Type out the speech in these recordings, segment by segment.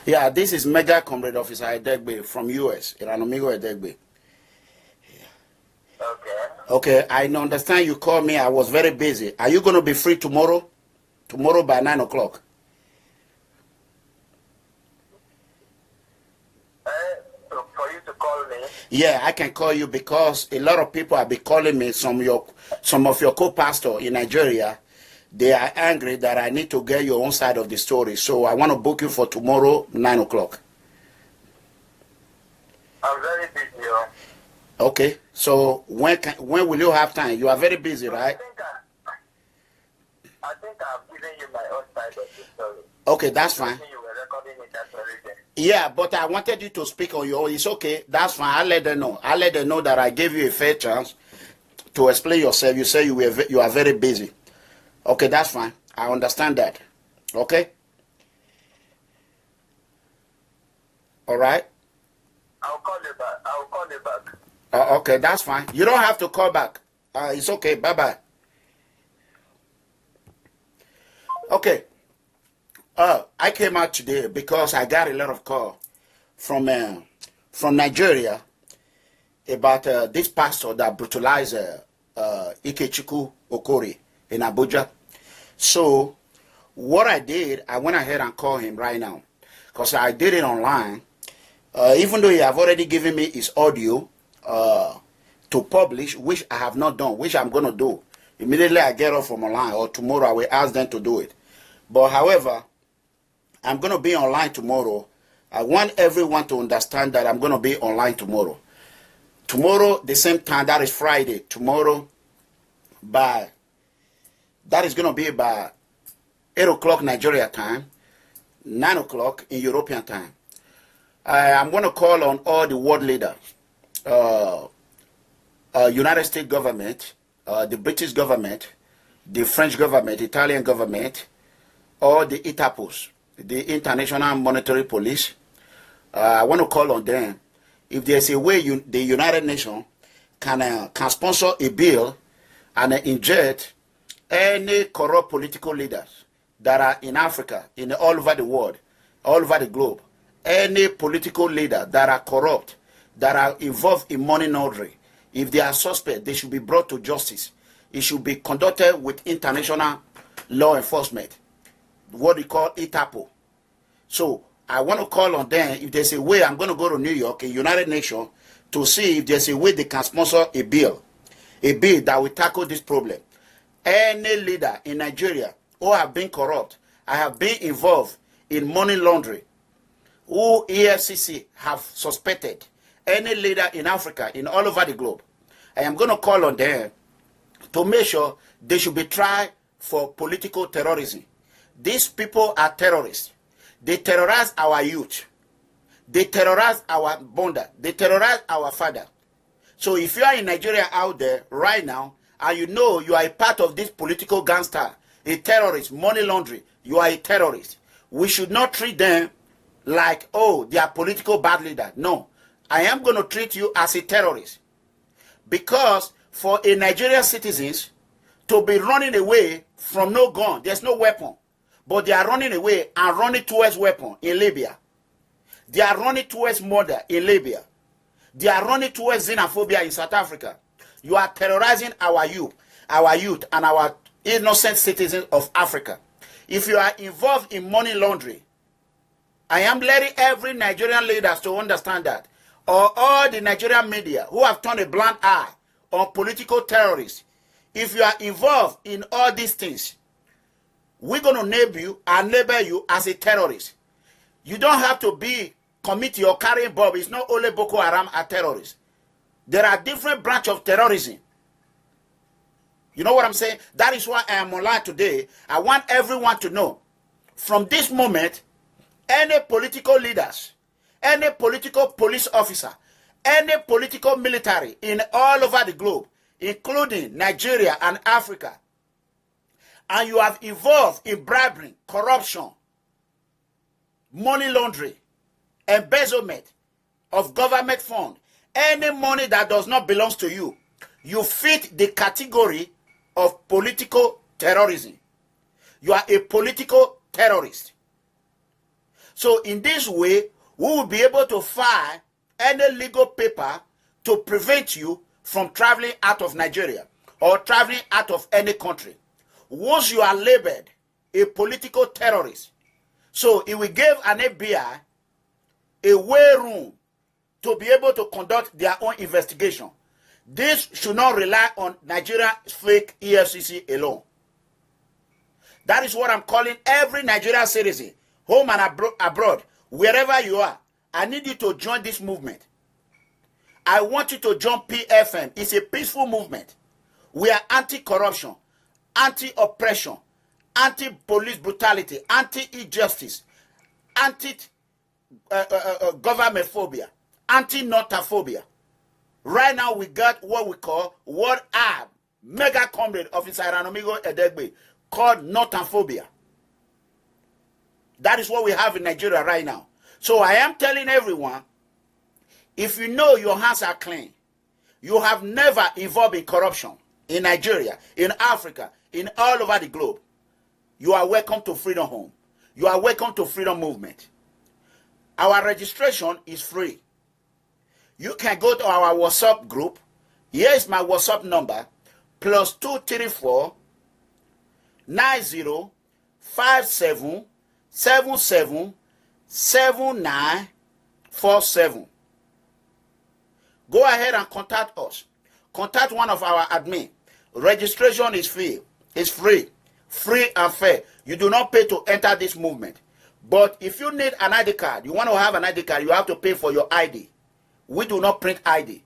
Yeah, this is Mega Comrade Officer Edegbe from US, Iranomigo Edegbe. Okay. Okay, I understand you called me. I was very busy. Are you going to be free tomorrow? Tomorrow by 9 o'clock. So for you to call me? Yeah, I can call you because a lot of people have been calling me. Some of your co-pastor in Nigeria, they are angry that I need to get your own side of the story. So I want to book you for tomorrow, 9 o'clock. I'm very busy. Okay, so when will you have time? You are very busy, right? I think I've given you my own side of the story. Okay, that's fine. You were recording it, that's already. Yeah, but I wanted you to speak on your own. It's okay. That's fine. I'll let them know. I'll let them know that I gave you a fair chance to explain yourself. You say you are very busy. Okay, that's fine. I understand that. Okay? All right? I'll call you back. I'll call you back. Okay, that's fine. You don't have to call back. It's okay. Bye-bye. Okay. I came out today because I got a lot of call from Nigeria about this pastor that brutalized Ikechukwu Okori in Abuja. So what I did, I went ahead and called him right now because I did it online. Even though he have already given me his audio to publish, which I have not done, which I'm going to do. Immediately I get off from online, or tomorrow I will ask them to do it. But however, I'm going to be online tomorrow. I want everyone to understand that I'm going to be online tomorrow. Tomorrow, the same time, that is Friday. Tomorrow, that is going to be by 8 o'clock Nigeria time, 9 o'clock in European time. I'm going to call on all the world leaders, United States government, the British government, the French government, Italian government, or the ITAPOS, the International Monetary Police. I want to call on them. If there's a way the United Nations can sponsor a bill and inject any corrupt political leaders that are in Africa, all over the world, all over the globe, any political leader that are corrupt, that are involved in money laundering, if they are suspect, they should be brought to justice. It should be conducted with international law enforcement, what we call ITAPO. So I want to call on them. If there's a way, I'm going to go to New York, a United Nations, to see if there's a way they can sponsor a bill that will tackle this problem. Any leader in Nigeria who have been corrupt, I have been involved in money laundering, who EFCC have suspected, any leader in Africa, in all over the globe, I am going to call on them to make sure they should be tried for political terrorism. These people are terrorists. They terrorize our youth. They terrorize our bonder. They terrorize our father. So if you are in Nigeria out there right now, and you know you are a part of this political gangster, a terrorist, money laundering, you are a terrorist. We should not treat them like, oh, they are political bad leader. No, I am going to treat you as a terrorist. Because for a Nigerian citizens to be running away from no gun, there's no weapon, but they are running away and running towards weapon in Libya. They are running towards murder in Libya. They are running towards xenophobia in South Africa. You are terrorizing our youth and our innocent citizens of Africa. If you are involved in money laundering, I am letting every Nigerian leaders to understand that, or all the Nigerian media who have turned a blind eye on political terrorists. If you are involved in all these things, we're going to label you as a terrorist. You don't have to be committee or carrying bomb. It's not only Boko Haram are terrorists. There are different branches of terrorism. You know what I'm saying? That is why I am online today. I want everyone to know, from this moment, any political leaders, any political police officer, any political military in all over the globe, including Nigeria and Africa, and you have involved in bribery, corruption, money laundering, embezzlement of government funds, any money that does not belong to you, you fit the category of political terrorism. You are a political terrorist. So in this way, we will be able to file any legal paper to prevent you from traveling out of Nigeria or traveling out of any country. Once you are labeled a political terrorist, so it will give an FBI a way room to be able to conduct their own investigation. This should not rely on Nigeria's fake EFCC alone. That is what I'm calling every Nigerian citizen, home and abroad, wherever you are. I need you to join this movement. I want you to join PFM. It's a peaceful movement. We are anti-corruption, anti-oppression, anti-police brutality, anti-injustice, anti-government phobia, anti-notaphobia. Right now, we got what we call World Arm, mega comrade of Iranomigo Edegbe, called notaphobia. That is what we have in Nigeria right now. So I am telling everyone, if you know your hands are clean, you have never involved in corruption in Nigeria, in Africa, in all over the globe, you are welcome to Freedom Home. You are welcome to Freedom Movement. Our registration is free. You can go to our WhatsApp group. Here is my WhatsApp number, +234 90 57 77 7947. Go ahead and contact us. Contact one of our admin. Registration is free. It's free. Free and fair. You do not pay to enter this movement. But if you need an ID card, you want to have an ID card, you have to pay for your ID. We do not print ID.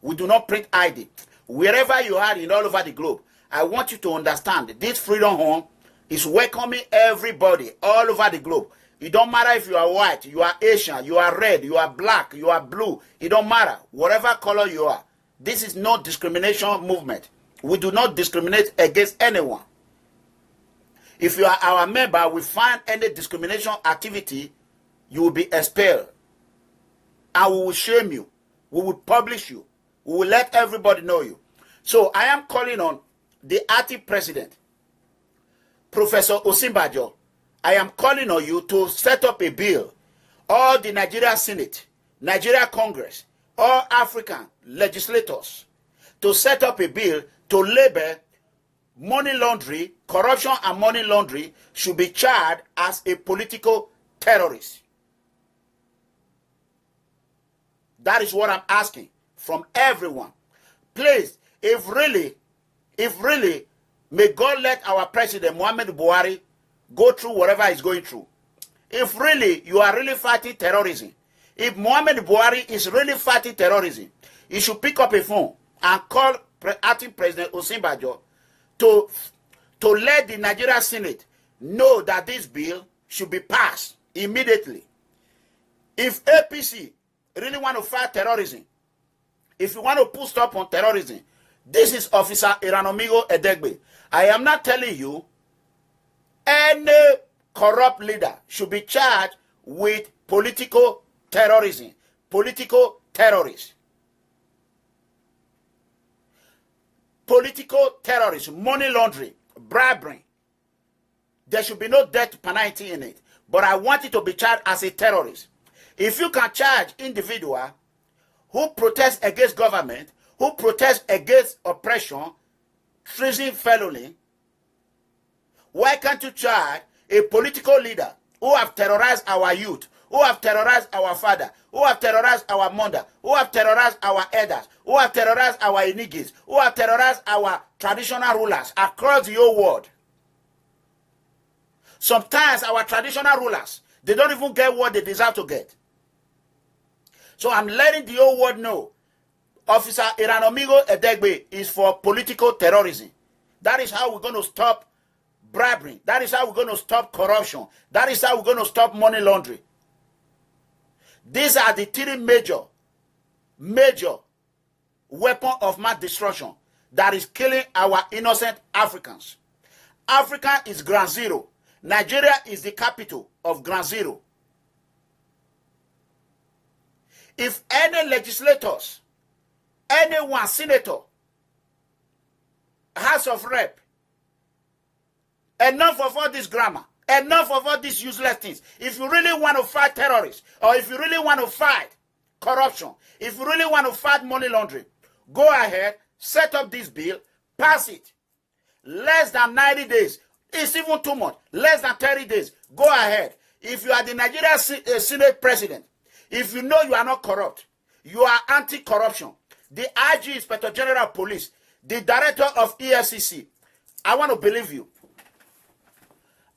We do not print ID. Wherever you are in all over the globe, I want you to understand that this Freedom Home is welcoming everybody all over the globe. It don't matter if you are white, you are Asian, you are red, you are black, you are blue. It don't matter. Whatever color you are. This is no discrimination movement. We do not discriminate against anyone. If you are our member, we find any discrimination activity, you will be expelled. And we will shame you. We will publish you. We will let everybody know you. So I am calling on the acting president, Professor Osinbajo. I am calling on you to set up a bill. All the Nigeria Senate, Nigeria Congress, all African legislators to set up a bill to label money laundering, corruption and money laundering should be charged as a political terrorist. That is what I'm asking from everyone. Please, if really, may God let our president, Muhammad Buhari, go through whatever he's going through. If really, you are really fighting terrorism, if Muhammad Buhari is really fighting terrorism, he should pick up a phone and call acting President Osinbajo to let the Nigeria Senate know that this bill should be passed immediately. If APC really want to fight terrorism, if you want to put stop on terrorism, this is Officer Iranomigo Edegbe. I am not telling you any corrupt leader should be charged with political terrorism, political terrorists. Political terrorism, money laundering, bribery. There should be no death penalty in it. But I want it to be charged as a terrorist. If you can charge individual who protest against government, who protest against oppression, treason, felony, why can't you charge a political leader who have terrorized our youth, who have terrorized our father, who have terrorized our mother, who have terrorized our elders, who have terrorized our inigis, who have terrorized our traditional rulers across the whole world? Sometimes our traditional rulers, they don't even get what they deserve to get. So I'm letting the whole world know Officer Iranomigo Edegbe is for political terrorism. That is how we're going to stop bribery. That is how we're going to stop corruption. That is how we're going to stop money laundering. These are the three major weapons of mass destruction that is killing our innocent Africans. Africa is ground zero. Nigeria is the capital of ground zero. If any legislators, anyone, senator, House of Rep, enough of all this grammar, Enough of all these useless things. If you really want to fight terrorists, or if you really want to fight corruption, if you really want to fight money laundering, go ahead, set up this bill, pass it. Less than 90 days. It's even too much. Less than 30 days. Go ahead. If you are the Nigeria Senate president, if you know you are not corrupt, you are anti-corruption, the IG Inspector General of Police, the Director of EFCC, I want to believe you.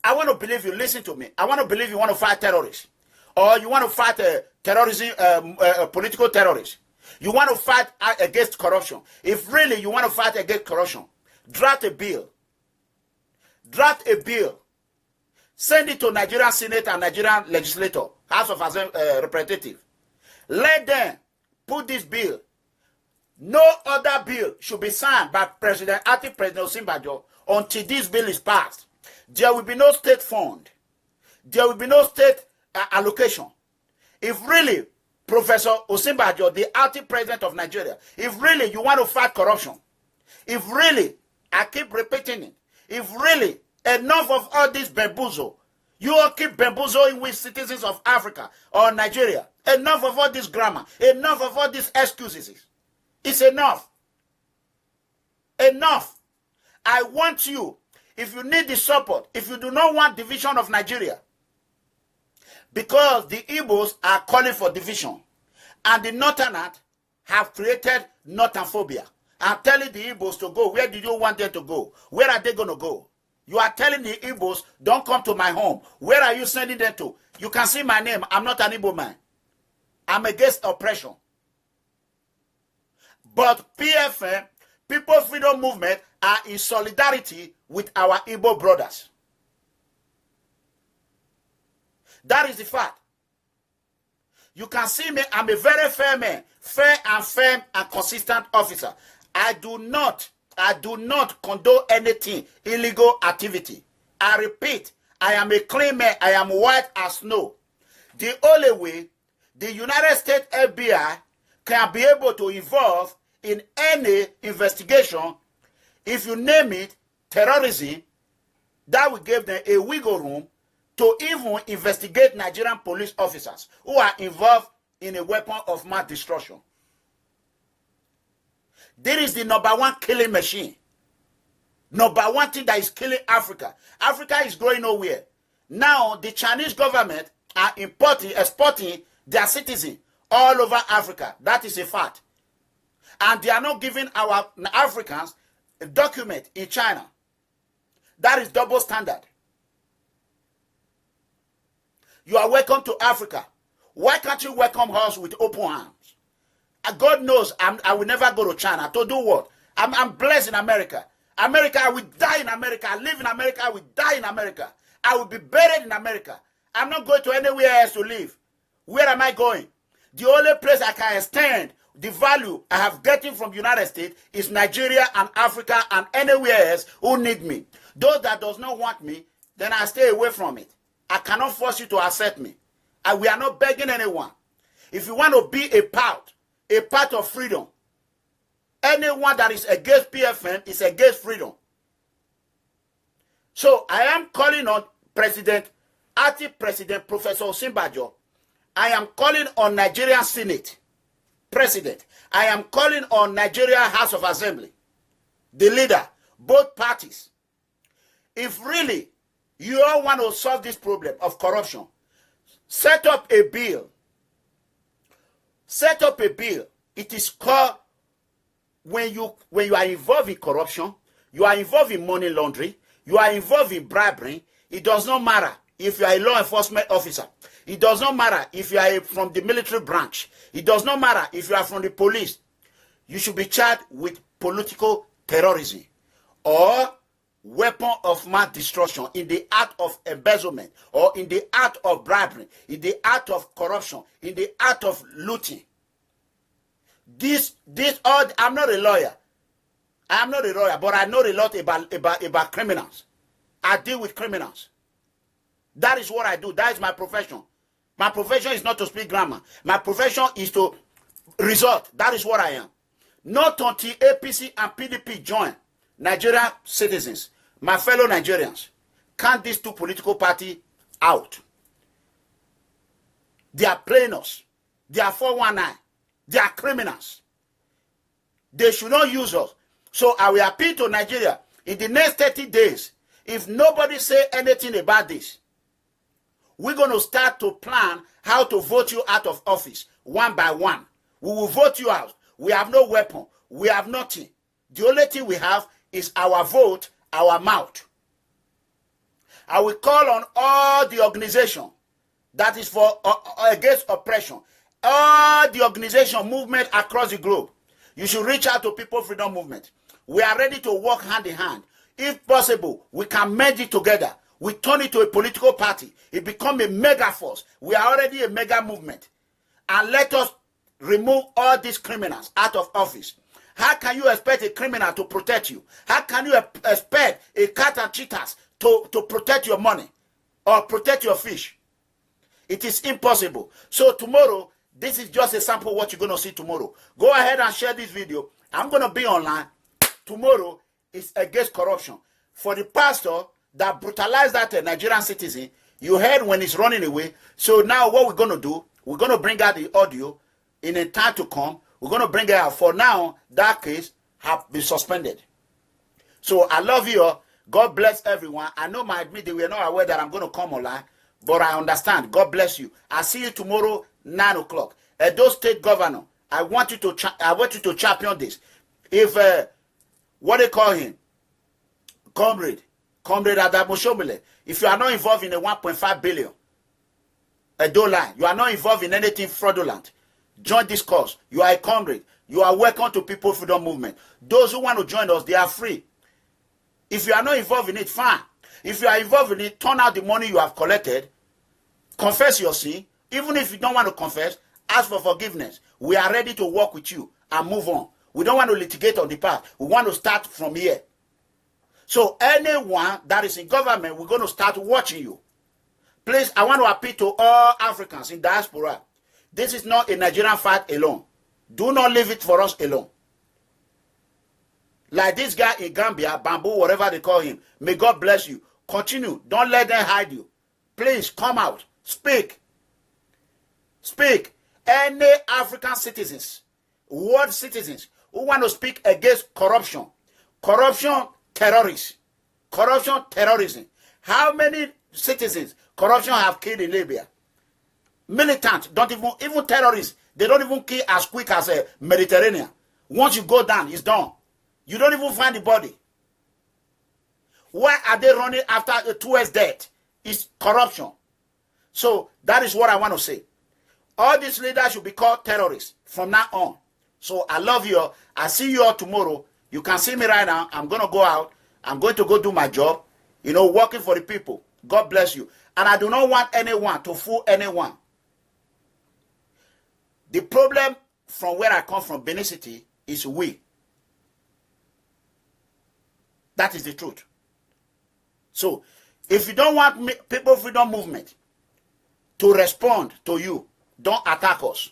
I want to believe you. Listen to me. I want to believe you want to fight terrorists. Or you want to fight terrorism, political terrorists. You want to fight against corruption. If really you want to fight against corruption, draft a bill. Draft a bill. Send it to Nigerian Senate and Nigerian legislator, House of Representatives. Let them put this bill. No other bill should be signed by acting President Osinbajo until this bill is passed. There will be no state fund. There will be no state allocation. If really, Professor Osinbajo, the acting president of Nigeria, if really you want to fight corruption, if really, I keep repeating it, if really enough of all this bamboozle, you all keep bamboozling with citizens of Africa or Nigeria, enough of all this grammar, enough of all these excuses. It's enough. Enough. I want you, if you need the support, if you do not want division of Nigeria, because the Igbos are calling for division, and the Northerners have created Northern-phobia. I'm telling the Igbos to go. Where do you want them to go? Where are they going to go? You are telling the Igbos, don't come to my home. Where are you sending them to? You can see my name. I'm not an Igbo man. I'm against oppression. But PFM, People Freedom Movement, are in solidarity with our Igbo brothers. That is the fact. You can see me, I'm a very fair man, fair and firm and consistent officer. I do not condone anything, illegal activity. I repeat, I am a clean man, I am white as snow. The only way the United States FBI can be able to involve in any investigation, if you name it, terrorism, that will give them a wiggle room to even investigate Nigerian police officers who are involved in a weapon of mass destruction. There is the #1 killing machine. #1 thing that is killing Africa. Africa is growing nowhere. Now, the Chinese government are exporting their citizens all over Africa. That is a fact. And they are not giving our Africans a document in China. That is double standard. You are welcome to Africa. Why can't you welcome us with open arms? God knows I will never go to China. To do what? I'm blessed in America. America, I will die in America. I live in America. I will die in America. I will be buried in America. I'm not going to anywhere else to live. Where am I going? The only place I can extend the value I have getting from United States is Nigeria and Africa and anywhere else who need me. Those that does not want me, then I stay away from it. I cannot force you to accept me. And we are not begging anyone. If you want to be a part of freedom, anyone that is against PFM is against freedom. So I am calling on acting President Professor Osinbajo. I am calling on Nigerian Senate President. I am calling on Nigeria House of Assembly, the leader, both parties. If really you all want to solve this problem of corruption, set up a bill. Set up a bill. It is called, when you are involved in corruption, you are involved in money laundering, you are involved in bribery, it does not matter if you are a law enforcement officer. It does not matter if you are from the military branch. It does not matter if you are from the police. You should be charged with political terrorism or weapon of mass destruction in the act of embezzlement or in the act of bribery, in the act of corruption, in the act of looting. I'm not a lawyer. I'm not a lawyer, but I know a lot about criminals. I deal with criminals. That is what I do. That is my profession. My profession is not to speak grammar. My profession is to resort. That is what I am. Not until APC and PDP join Nigerian citizens, my fellow Nigerians, count these two political parties out. They are playing us. They are 419. They are criminals. They should not use us. So I will appeal to Nigeria in the next 30 days. If nobody say anything about this, we're going to start to plan how to vote you out of office one by one. We will vote you out. We have no weapon. We have nothing. The only thing we have is our vote, our mouth. I will call on all the organization that is for against oppression, all the organization movement across the globe. You should reach out to People Freedom Movement. We are ready to work hand in hand. If possible, we can merge it together. We turn it to a political party. It becomes a mega force. We are already a mega movement. And let us remove all these criminals out of office. How can you expect a criminal to protect you? How can you expect a cat and cheetahs to protect your money or protect your fish? It is impossible. So tomorrow, this is just a sample of what you're going to see tomorrow. Go ahead and share this video. I'm going to be online. Tomorrow is against corruption. For the pastor that brutalized that Nigerian citizen, you heard when he's running away. So now what we're going to do, we're going to bring out the audio in a time to come. We're going to bring it out. For now, that case have been suspended. So I love you all. God bless everyone. I know my admit they were not aware that I'm going to come online, but I understand. God bless you. I'll see you tomorrow, 9 o'clock. Edo State Governor, I want you to champion this. If what they call him, Comrade Adamu Shomile, if you are not involved in a 1.5 billion Edo line, you are not involved in anything fraudulent, join this cause. You are a comrade. You are welcome to People Freedom Movement. Those who want to join us, they are free. If you are not involved in it, fine. If you are involved in it, turn out the money you have collected, confess your sin. Even if you don't want to confess, ask for forgiveness. We are ready to work with you and move on. We don't want to litigate on the past. We want to start from here. So anyone that is in government, we're going to start watching you. Please, I want to appeal to all Africans in diaspora. This is not a Nigerian fight alone. Do not leave it for us alone. Like this guy in Gambia, Bamboo, whatever they call him. May God bless you. Continue. Don't let them hide you. Please come out. Speak. Speak. Any African citizens, world citizens, who want to speak against corruption, terrorists, corruption, terrorism. How many citizens corruption have killed in Libya? Militants, don't even terrorists, they don't even kill as quick as a Mediterranean. Once you go down, it's done. You don't even find the body. Why are they running after towards death? It's corruption. So that is what I want to say. All these leaders should be called terrorists from now on. So I love you all. I see you all tomorrow. You can see me right now. I'm going to go out. I'm going to go do my job. Working for the people. God bless you. And I do not want anyone to fool anyone. The problem from where I come from, Benin City, is we. That is the truth. So, if you don't want People Freedom Movement to respond to you, don't attack us.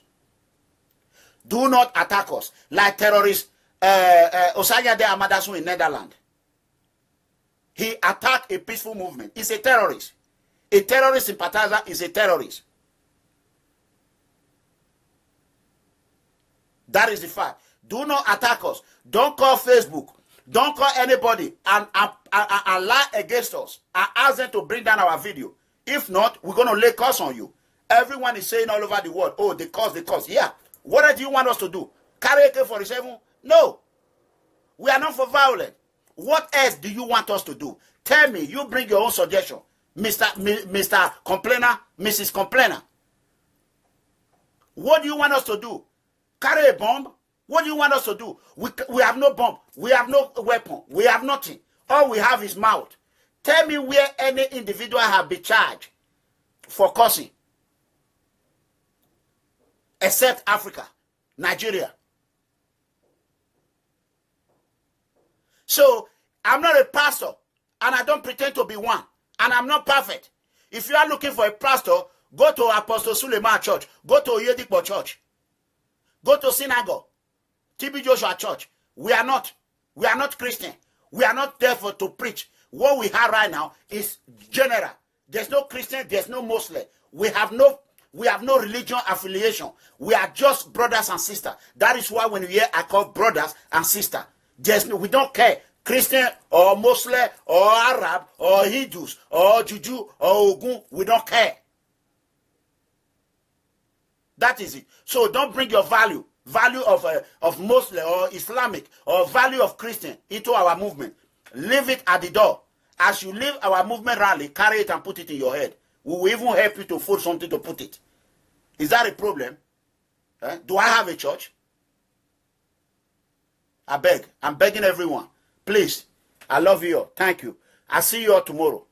Do not attack us. Like terrorist Osanya de Amadasu in Netherlands. He attacked a peaceful movement. He's a terrorist. A terrorist sympathizer is a terrorist. That is the fact. Do not attack us. Don't call Facebook. Don't call anybody and lie against us and ask them to bring down our video. If not, we're going to lay curse on you. Everyone is saying all over the world, oh, the cause. Yeah. What do you want us to do? Carry AK-47? No. We are not for violence. What else do you want us to do? Tell me. You bring your own suggestion. Mr. Complainer, Mrs. Complainer. What do you want us to do? Carry a bomb? What do you want us to do? We have no bomb. We have no weapon. We have nothing. All we have is mouth. Tell me where any individual have been charged for cursing. Except Africa, Nigeria. So, I'm not a pastor, and I don't pretend to be one, and I'm not perfect. If you are looking for a pastor, go to Apostle Suleiman Church, go to Oyedipo Church, go to synagogue, TB Joshua Church. We are not Christian. We are not there to preach. What we have right now is general. There's no Christian, there's no Muslim. We have no religion affiliation. We are just brothers and sisters. That is why when you hear I call brothers and sisters, we don't care. Christian or Muslim or Arab or Hindus or Juju or Ogun, we don't care. That is it. So don't bring your value of Muslim or Islamic or value of Christian into our movement. Leave it at the door. As you leave our movement rally, carry it and put it in your head. We will even help you to fold something to put it. Is that a problem? Do I have a church? I beg. I'm begging everyone. Please. I love you all. Thank you. I'll see you all tomorrow.